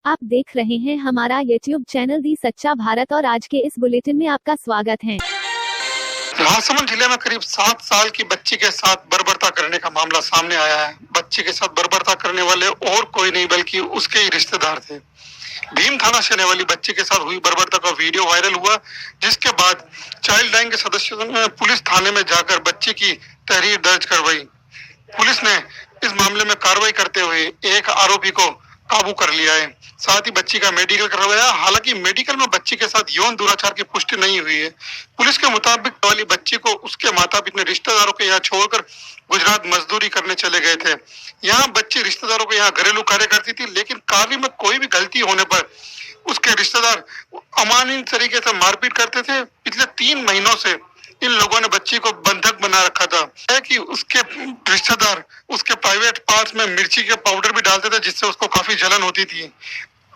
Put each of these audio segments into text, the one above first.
आप देख रहे हैं हमारा YouTube चैनल दी सच्चा भारत और आज के इस बुलेटिन में आपका स्वागत है। महासमुंद जिले में करीब 7 साल की बच्ची के साथ बर्बरता करने का मामला सामने आया है। बच्ची के साथ बर्बरता करने वाले और कोई नहीं बल्कि उसके ही रिश्तेदार थे। भीम थाना से रहने वाली बच्ची के साथ हुई बर्बरता का वीडियो वायरल हुआ, जिसके बाद चाइल्ड लाइन के सदस्यों ने पुलिस थाने में जाकर बच्ची की तहरीर दर्ज करवाई। पुलिस ने इस मामले में कार्रवाई करते हुए एक आरोपी को काबू कर लिया है। साथ ही बच्ची का मेडिकल करवाया। हालांकि मेडिकल में बच्ची के साथ यौन दुराचार की पुष्टि नहीं हुई है। पुलिस के मुताबिक वाली बच्ची को उसके माता पिता ने रिश्तेदारों के यहाँ छोड़कर गुजरात मजदूरी करने चले गए थे। यहाँ बच्ची रिश्तेदारों के यहाँ घरेलू कार्य करती थी, लेकिन कार्य में कोई भी गलती होने पर उसके रिश्तेदार अमानवीय तरीके से मारपीट करते थे। पिछले 3 महीनों से इन लोगों ने बच्ची को बंधक बना रखा था। है कि उसके रिश्तेदार उसके प्राइवेट पार्ट्स में मिर्ची के पाउडर भी डालते थे, जिससे उसको काफी जलन होती थी।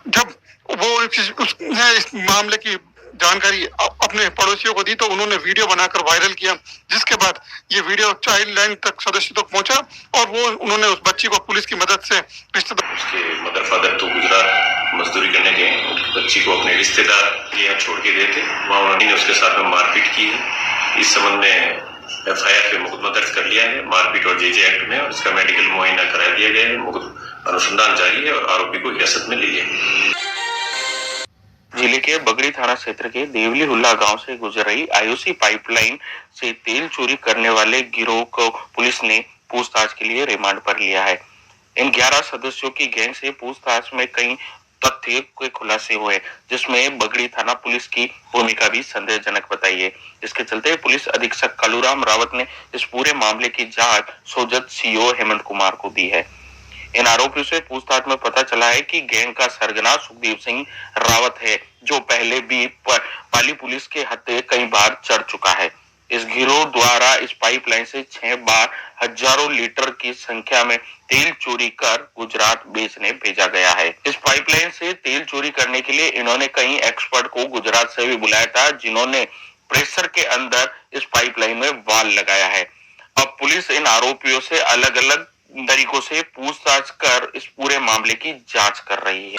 जब वो उसने इस मामले की जानकारी अपने पड़ोसियों को दी तो उन्होंने वीडियो बनाकर वायरल किया, जिसके बाद ये वीडियो चाइल्ड लाइन तक सदस्य तक पहुंचा और वो उन्होंने उस बच्ची को पुलिस की मदद से रिश्तेदार उसके मदर फादर तो गुजरात मजदूरी करने गए, बच्ची को अपने रिश्तेदार यहाँ छोड़ के गए थे। वहाँ उन्होंने उसके साथ में मारपीट की है। इस संबंध में FIR पे मुकदमा दर्ज कर लिया है मारपीट और JJ एक्ट में, और इसका मेडिकल मुआयना करा दिया गया है। अनुसंधान जारी है और आरोपी को हिरासत में ले लिया। जिले के बगड़ी थाना क्षेत्र के देवली हुल्ला गांव से गुजर रही IOC पाइपलाइन से तेल चोरी करने वाले गिरोह को पुलिस ने पूछताछ के लिए रिमांड पर लिया है। इन 11 सदस्यों की गैंग से पूछताछ में कई तथ्य के खुलासे हुए, जिसमें बगड़ी थाना पुलिस की भूमिका भी संदेहजनक बताई है। इसके चलते पुलिस अधीक्षक कालूराम रावत ने इस पूरे मामले की जांच सोजत CO हेमंत कुमार को दी है। इन आरोपियों से पूछताछ में पता चला है कि गैंग का सरगना सुखदेव सिंह रावत है, जो पहले भी पाली पुलिस के हत्थे कई बार चढ़ चुका है। इस गिरोह द्वारा इस पाइपलाइन से 6 बार हजारों लीटर की संख्या में तेल चोरी कर गुजरात बेचने भेजा गया है। इस पाइपलाइन से तेल चोरी करने के लिए इन्होंने कई एक्सपर्ट को गुजरात से भी बुलाया था, जिन्होंने प्रेशर के अंदर इस पाइपलाइन में वाल लगाया है। अब पुलिस इन आरोपियों से अलग अलग तरीकों से पूछताछ कर इस पूरे मामले की जांच कर रही है।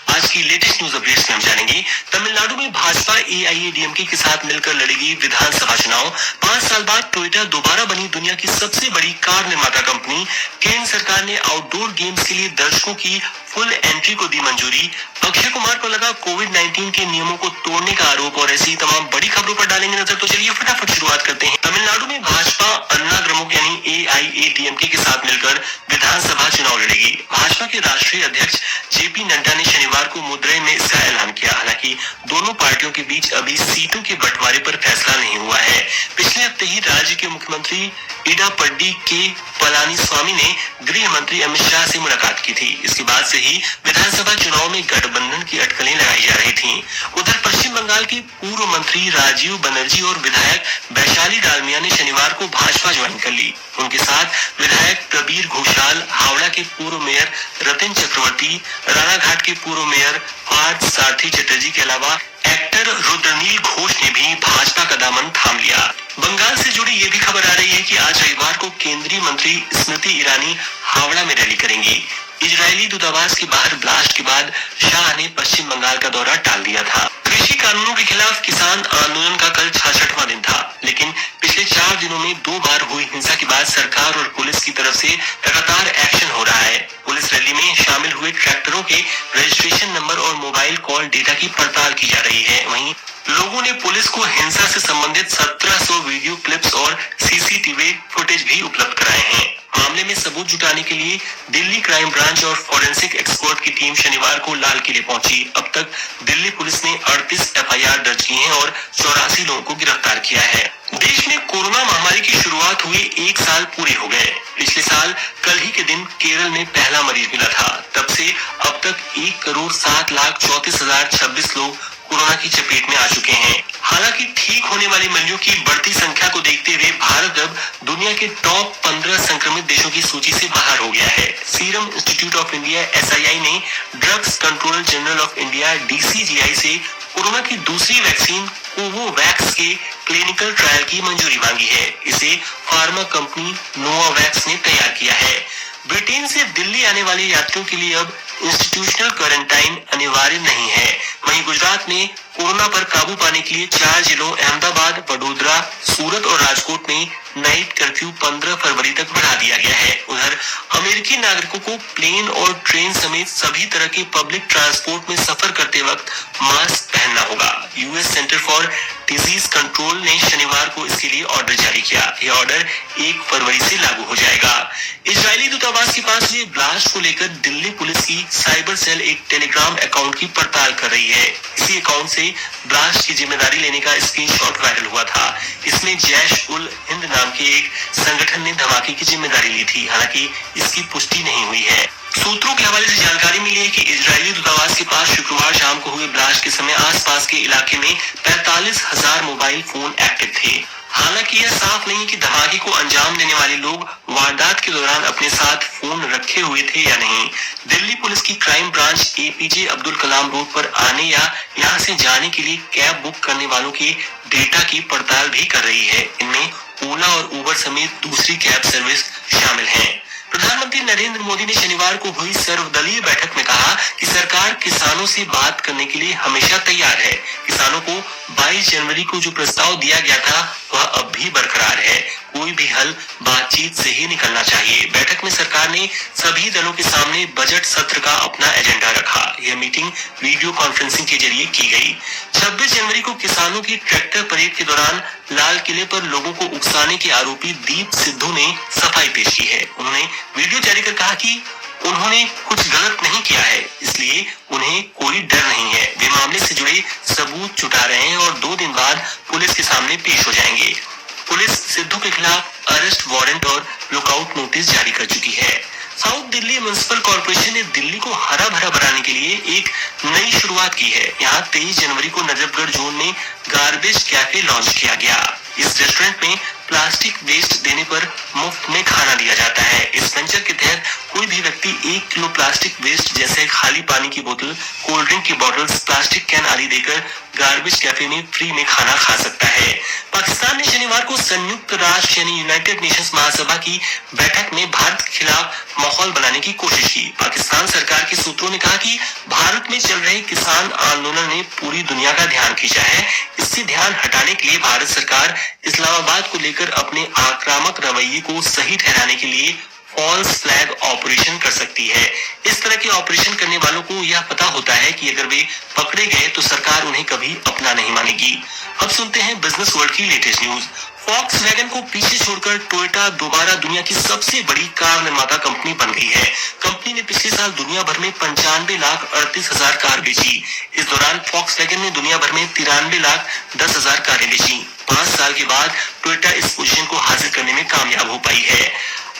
आज की लेटेस्ट न्यूज अपडेट्स में हम जानेंगे, तमिलनाडु में भाजपा AIADMK के साथ मिलकर लड़ेगी विधानसभा चुनाव। 5 साल बाद टोयोटा दोबारा बनी दुनिया की सबसे बड़ी कार निर्माता कंपनी। केंद्र सरकार ने आउटडोर गेम्स के लिए दर्शकों की फुल एंट्री को दी मंजूरी। अक्षय कुमार को लगा कोविड-19 के नियमों को तोड़ने का आरोप। और ऐसी तमाम बड़ी खबरों पर डालेंगे नजर, तो चलिए फटाफट शुरुआत करते हैं। तमिलनाडु में भाजपा अन्ना द्रमुक यानी AIADMK के साथ मिलकर विधानसभा चुनाव लड़ेगी। भाजपा के राष्ट्रीय अध्यक्ष JP नड्डा ने शनिवार को मदुरई में इसका ऐलान किया। हालांकि दोनों पार्टियों के बीच अभी सीटों के बंटवारे पर फैसला नहीं हुआ है। पिछले हफ्ते ही राज्य के मुख्यमंत्री इडापड्डी के पलानीस्वामी ने गृह मंत्री अमित शाह से मुलाकात की थी। इसके बाद से ही विधानसभा चुनाव में गठबंधन की अटकलें लगाई जा रही थीं। उधर पश्चिम बंगाल के पूर्व मंत्री राजीव बनर्जी और विधायक वैशाली डालमिया ने शनिवार को भाजपा ज्वाइन कर ली। उनके साथ विधायक प्रबीर घोषाल, हावड़ा के पूर्व मेयर रतन चक्रवर्ती, रानाघाट के पूर्व मेयर पार्थ सारथी चटर्जी के अलावा एक्टर रुद्रनील घोष ने भी भाजपा का दामन थाम लिया। बंगाल से जुड़ी ये भी खबर आ रही है कि आज रविवार को केंद्रीय मंत्री स्मृति ईरानी हावड़ा में रैली करेंगी। इजरायली दूतावास के बाहर ब्लास्ट के बाद शाह ने पश्चिम बंगाल का दौरा टाल दिया था। कृषि कानूनों के खिलाफ किसान आंदोलन का कल 66वां दिन था, लेकिन पिछले 4 दिनों में 2 बार हुई हिंसा के बाद सरकार और पुलिस की तरफ से लगातार एक्शन हो रहा है। पुलिस रैली में शामिल हुए ट्रैक्टरों के रजिस्ट्रेशन नंबर और मोबाइल कॉल डेटा की पड़ताल की जा रही है। वहीं लोगों ने पुलिस को हिंसा से संबंधित 1700 वीडियो क्लिप्स और CCTV फुटेज भी उपलब्ध कराए हैं। मामले में सबूत जुटाने के लिए दिल्ली क्राइम ब्रांच और फॉरेंसिक एक्सपर्ट की टीम शनिवार को लाल किले पहुंची। अब तक दिल्ली पुलिस ने 38 FIR दर्ज की है और 84 लोगों को गिरफ्तार किया है। देश में कोरोना महामारी की शुरुआत हुए 1 साल पूरे हो गए। पिछले साल कल ही के दिन केरल में पहला मरीज मिला था। तब से अब तक 1,07,34,026 लोग कोरोना की चपेट में आ चुके हैं। हालांकि ठीक होने वाले मरीजों की बढ़ती संख्या को देखते हुए भारत अब दुनिया के टॉप 15 संक्रमित देशों की सूची से बाहर हो गया है। Serum institute of India SII ने drugs controller general of India DCGI से कोरोना की दूसरी वैक्सीन कोवोवैक्स के क्लिनिकल ट्रायल की मंजूरी मांगी है। इसे फार्मा कंपनी नोवावैक्स ने तैयार किया है। ब्रिटेन से दिल्ली आने वाले यात्रियों के लिए अब इंस्टीट्यूशनल क्वारंटाइन अनिवार्य नहीं है। वहीं गुजरात में कोरोना पर काबू पाने के लिए 4 जिलों अहमदाबाद, वडोदरा, सूरत और राजकोट में नाइट कर्फ्यू 15 फरवरी तक बढ़ा दिया गया है। उधर अमेरिकी नागरिकों को प्लेन और ट्रेन समेत सभी तरह के पब्लिक ट्रांसपोर्ट में सफर करते वक्त मास्क पहनना होगा। US centre for disease control ने शनिवार को इसके लिए ऑर्डर जारी किया। यह ऑर्डर 1 फरवरी से लागू हो जाएगा। इजरायली दूतावास के पास हुए ब्लास्ट को लेकर दिल्ली पुलिस की साइबर सेल एक टेलीग्राम अकाउंट की पड़ताल कर रही है। इसी अकाउंट से ब्लास्ट की जिम्मेदारी लेने का स्क्रीनशॉट वायरल हुआ था। इसमें जैश उल हिंद नाम के एक संगठन ने धमाके की जिम्मेदारी ली थी। हालांकि इसकी पुष्टि नहीं हुई है। सूत्रों के हवाले से जानकारी मिली है कि इजरायली दूतावास के पास शुक्रवार शाम को हुए ब्लास्ट के समय आसपास के इलाके में 45,000 मोबाइल फोन एक्टिव थे। हालांकि यह साफ नहीं कि धमाके को अंजाम देने वाले लोग वारदात के दौरान अपने साथ फोन रखे हुए थे या नहीं। दिल्ली पुलिस की crime branch APJ Abdul Kalam road पर आने या यहां से जाने के लिए कैब बुक करने वालों के डेटा की पड़ताल भी कर रही है। इनमें ओला और उबर समेत दूसरी कैब सर्विस शामिल है। प्रधानमंत्री नरेंद्र मोदी ने शनिवार को हुई सर्वदलीय बैठक में कहा कि सरकार किसानों से बात करने के लिए हमेशा तैयार है। किसानों को 22 जनवरी को जो प्रस्ताव दिया गया था वह अब भी बरकरार है। कोई भी हल बातचीत से ही निकलना चाहिए। बैठक में सरकार ने सभी दलों के सामने बजट सत्र का अपना एजेंडा रखा। यह मीटिंग वीडियो कॉन्फ्रेंसिंग के जरिए की गई। 26 जनवरी को किसानों की ट्रैक्टर परेड के दौरान लाल किले पर लोगों को उकसाने के आरोपी दीप सिद्धू ने सफाई पेश की है। उन्होंने वीडियो जारी कर कहा कि उन्होंने कुछ गलत नहीं किया है, इसलिए उन्हें कोई डर नहीं है। वे मामले से जुड़े सबूत जुटा रहे हैं और 2 दिन बाद पुलिस के सामने पेश हो जाएंगे। पुलिस सिद्धू के खिलाफ अरेस्ट वारंट और लुकआउट नोटिस जारी कर चुकी है। साउथ दिल्ली म्युनिसिपल कॉर्पोरेशन ने दिल्ली को हरा भरा बनाने के लिए एक नई शुरुआत की है। यहाँ 23 जनवरी को नजफगढ़ जोन में गार्बेज कैफे लॉन्च किया गया। इस रेस्टोरेंट में प्लास्टिक वेस्ट देने पर मुफ्त में खाना दिया जाता है। इस वेंचर के तहत कोई भी व्यक्ति 1 किलो प्लास्टिक वेस्ट जैसे खाली पानी की बोतल, कोल्ड ड्रिंक की बॉटल्स, प्लास्टिक कैन आदि देकर गार्बेज कैफे में फ्री में खाना खा सकता है। पाकिस्तान ने शनिवार को संयुक्त राष्ट्र यानी यूनाइटेड नेशंस महासभा की बैठक में भारत के खिलाफ माहौल बनाने की कोशिश की। पाकिस्तान सरकार के सूत्रों ने कहा कि भारत में चल रहे किसान आंदोलन ने पूरी दुनिया का ध्यान खींचा है। इससे ध्यान हटाने के लिए भारत सरकार इस्लामाबाद को लेकर अपने आक्रामक रवैये को सही ठहराने के लिए फॉल्स फ्लैग ऑपरेशन कर सकती है। इस तरह के ऑपरेशन करने वालों को यह पता होता है कि अगर वे पकड़े गए तो सरकार उन्हें कभी अपना नहीं मानेगी। अब सुनते हैं बिजनेस वर्ल्ड की लेटेस्ट न्यूज। वॉक्सवैगन को पीछे छोड़कर टोयोटा दोबारा दुनिया की सबसे बड़ी कार निर्माता कंपनी बन गई है। कंपनी ने पिछले साल दुनिया भर में 95,38,000 कार बेची। इस दौरान वॉक्सवैगन ने दुनिया भर में 93,10,000 कारें बेची। 5 साल के बाद टोयोटा इस पोजीशन को हासिल करने में कामयाब हो पाई है।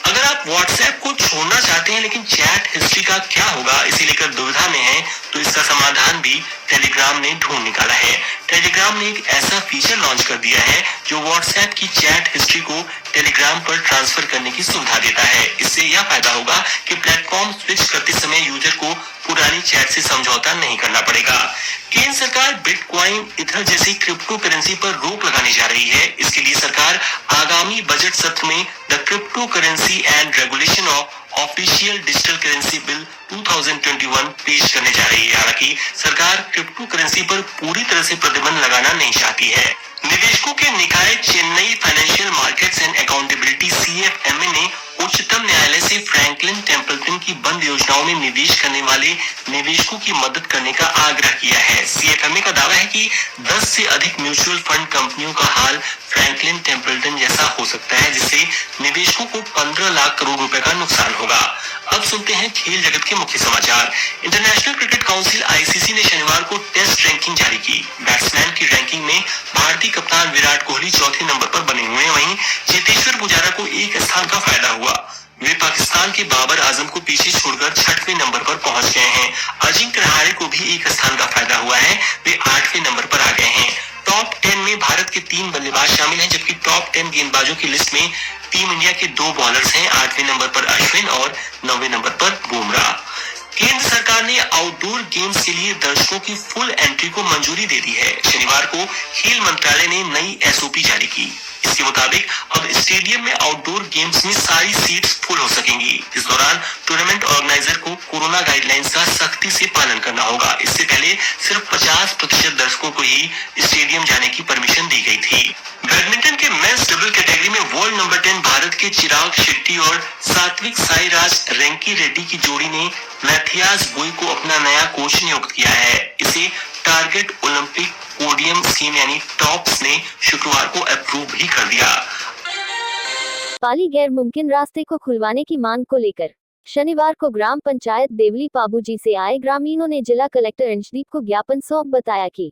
अगर आप व्हाट्सएप को छोड़ना चाहते हैं लेकिन चैट हिस्ट्री का क्या होगा इसे लेकर दुविधा में हैं, तो इसका समाधान भी टेलीग्राम ने ढूंढ निकाला है। टेलीग्राम ने एक ऐसा फीचर लॉन्च कर दिया है जो व्हाट्सएप की चैट हिस्ट्री को टेलीग्राम पर ट्रांसफर करने की सुविधा देता है। इससे यह फायदा होगा कि प्लेटफॉर्म स्विच करते समय यूजर को पुरानी चैट से समझौता नहीं करना पड़ेगा। केंद्र सरकार बिटकॉइन, इथर जैसी क्रिप्टो करेंसी पर रोक लगाने जा रही है। इसके लिए सरकार आगामी बजट सत्र में the crypto currency and regulation of official digital currency bill 2021 पेश करने जा रही है। हालांकि सरकार क्रिप्टो करेंसी पर पूरी तरह से प्रतिबंध लगाना नहीं चाहती है। निवेशकों के निकाय Chennai financial markets and accountability CFMA ने उच्चतम न्यायालय से फ्रैंकलिन टेम्पल्टन की बंद योजनाओं में निवेश करने वाले निवेशकों की मदद करने का आग्रह किया है। CFMA का दावा है कि 10 से अधिक म्यूचुअल फंड कंपनियों का हाल फ्रैंकलिन टेम्पल्टन जैसा हो सकता है, जिससे निवेशकों को 15 लाख करोड़ रुपए का नुकसान होगा। अब सुनते हैं खेल जगत के मुख्य समाचार। इंटरनेशनल क्रिकेट काउंसिल ICC ने शनिवार को टेस्ट रैंकिंग जारी की। बैट्समैन की रैंकिंग में भारतीय कप्तान विराट कोहली चौथे नंबर पर बने हुए हैं। वहीं चेतेश्वर पुजारा को एक स्थान का फायदा हुआ। वे पाकिस्तान के बाबर आजम को पीछे छोड़कर 6वें नंबर पर पहुंच गए हैं। अजिंक्य रहाणे को भी एक स्थान का फायदा हुआ है। वे 8वें नंबर पर आ गए हैं। टॉप 10 में भारत के 3 बल्लेबाज शामिल हैं, जबकि टॉप 10 गेंदबाजों की लिस्ट में टीम इंडिया के 2 बॉलर्स हैं। 8वें नंबर पर अश्विन और 9वें नंबर पर बुमराह। केंद्र सरकार ने आउटडोर गेम्स के लिए दर्शकों की फुल एंट्री को मंजूरी दे दी है। शनिवार को खेल मंत्रालय ने नई SOP जारी की। इसके मुताबिक अब स्टेडियम में आउटडोर गेम्स में सारी सीट्स फुल हो सकेंगी। इस दौरान टूर्नामेंट ऑर्गेनाइजर को कोरोना गाइडलाइंस का सख्ती से पालन करना होगा। इससे पहले सिर्फ 50% दर्शकों को ही स्टेडियम जाने की परमिशन दी गई थी। बैडमिंटन के मेंस डबल कैटेगरी में वर्ल्ड नंबर 10 भारत के चिराग शेट्टी और सात्विक साईराज रैंकी रेड्डी की जोड़ी ने मैथियास बुई को अपना नया कोच नियुक्त किया है। इसे टारगेट ओलंपिक पोडियम स्कीम यानी टॉप्स ने शुक्रवार को अप्रूव भी कर दिया। पाली गैर मुमकिन रास्ते को खुलवाने की मांग को लेकर शनिवार को ग्राम पंचायत देवली पाबूजी से आए ग्रामीणों ने जिला कलेक्टर अंशदीप को ज्ञापन सौंप बताया कि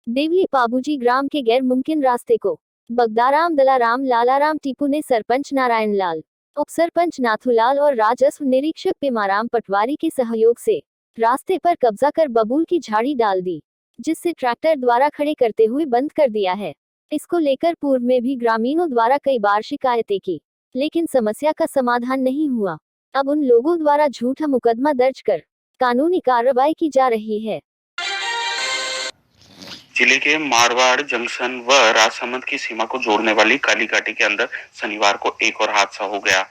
देवली पाबूजी ग्राम के गैर मुमकिन रास्ते को बगदाराम दलाराम लालाराम टीपू ने सरपंच नारायण लाल, उप सरपंच नाथूलाल और राजस्व निरीक्षक पेमाराम पटवारी के सहयोग से रास्ते पर कब्जा कर बबूल की झाड़ी डाल दी, जिससे ट्रैक्टर द्वारा खड़े करते हुए बंद कर दिया है। इसको लेकर पूर्व में भी ग्रामीणों द्वारा कई बार शिकायतें की, लेकिन समस्या का समाधान नहीं हुआ। अब उन लोगों द्वारा झूठा मुकदमा दर्ज कर कानूनी कार्रवाई की जा रही है। जिले के मारवाड़ जंक्शन व राजसमंद की सीमा को जोड़ने वाली काली घाटी के अंदर शनिवार को एक और हादसा हो गया।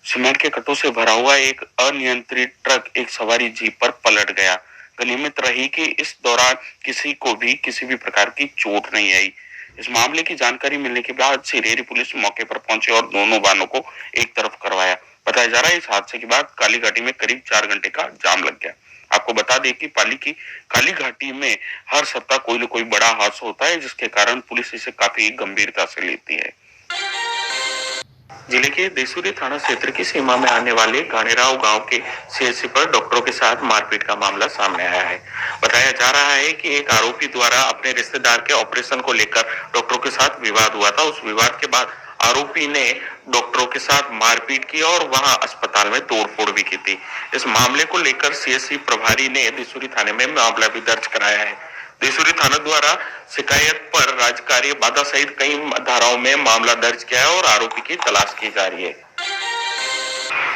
सीमेंट के कट्टों से भरा हुआ एक अनियंत्रित ट्रक एक सवारी जीप पर पलट गया। गनीमत रही कि इस दौरान किसी को भी किसी भी प्रकार की चोट नहीं आई। इस मामले की जानकारी मिलने के बाद सिरेरी पुलिस मौके पर पहुंची और दोनों वाहनों को एक तरफ करवाया। बताया जा रहा है इस हादसे के बाद काली घाटी में करीब 4 घंटे का जाम लग गया। आपको बता दें कि पाली की काली घाटी में हर सप्ताह कोई न कोई बड़ा हादसा होता है, जिसके कारण पुलिस इसे काफी गंभीरता से लेती है। जिले के देसूरी थाना क्षेत्र की सीमा में आने वाले गानेराव गांव के सीएचसी पर डॉक्टरों के साथ मारपीट का मामला सामने आया है। बताया जा रहा है कि एक आरोपी द्वारा अपने रिश्तेदार के ऑपरेशन को लेकर डॉक्टरों के साथ विवाद हुआ था। उस विवाद के बाद आरोपी ने डॉक्टरों के साथ मारपीट की और वहां अस्पताल में तोड़फोड़ भी की थी। इस मामले को लेकर सीएचसी प्रभारी ने देसूरी थाने में मामला भी दर्ज कराया है। देसूरी थाना द्वारा शिकायत पर राजकार्य बाधा सहित कई धाराओं में मामला दर्ज किया है और आरोपी की तलाश की जा रही है।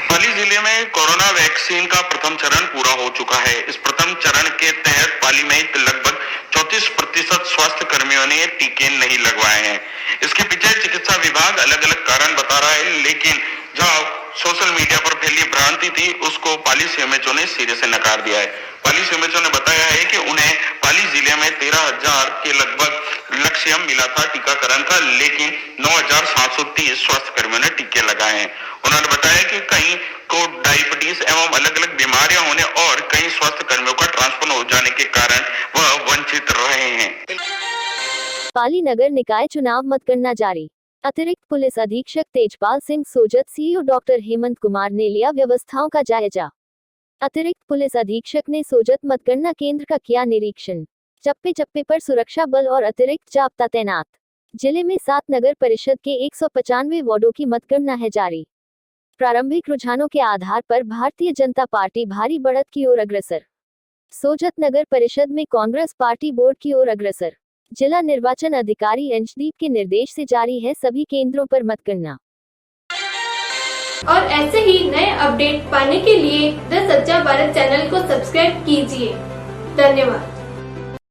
पाली जिले में कोरोना वैक्सीन का प्रथम चरण पूरा हो चुका है। इस प्रथम चरण के तहत पाली में लगभग 34% स्वास्थ्य कर्मियों ने टीके नहीं लगवाए हैं। इसके पीछे चिकित्सा विभाग अलग अलग कारण बता रहा है, लेकिन जहां सोशल मीडिया पर फैली भ्रांति थी उसको पाली सीएमएचओ ने सिरे से नकार दिया है। पाली सीएमएचओ ने बताया है कि उन्हें पाली जिले में 13,000 के लगभग लक्ष्य मिला था टीकाकरण का, लेकिन 9,730 स्वास्थ्य कर्मियों ने टीके लगाए हैं। उन्होंने बताया कि कई को डायबिटीज एवं अलग अलग बीमारियां होने और कई स्वास्थ्य कर्मियों का ट्रांसफर हो जाने के कारण वह वंचित रहे हैं। पाली नगर निकाय चुनाव मतगणना जारी। अतिरिक्त पुलिस अधीक्षक तेजपाल सिंह सोजत, सीईओ डॉक्टर हेमंत कुमार ने लिया व्यवस्थाओं का जायजा। अतिरिक्त पुलिस अधीक्षक ने सोजत मतगणना केंद्र का किया निरीक्षण। चप्पे चप्पे पर सुरक्षा बल और अतिरिक्त जाब्ता तैनात। जिले में 7 नगर परिषद के 195 वार्डों की मतगणना है जारी। प्रारंभिक रुझानों के आधार पर भारतीय जनता पार्टी भारी बढ़त की ओर अग्रसर। सोजत नगर परिषद में कांग्रेस पार्टी बोर्ड की ओर अग्रसर। जिला निर्वाचन अधिकारी अंशदीप के निर्देश से जारी है सभी केंद्रों पर मतगणना। और ऐसे ही नए अपडेट पाने के लिए द सच्चा भारत चैनल को सब्सक्राइब कीजिए। धन्यवाद।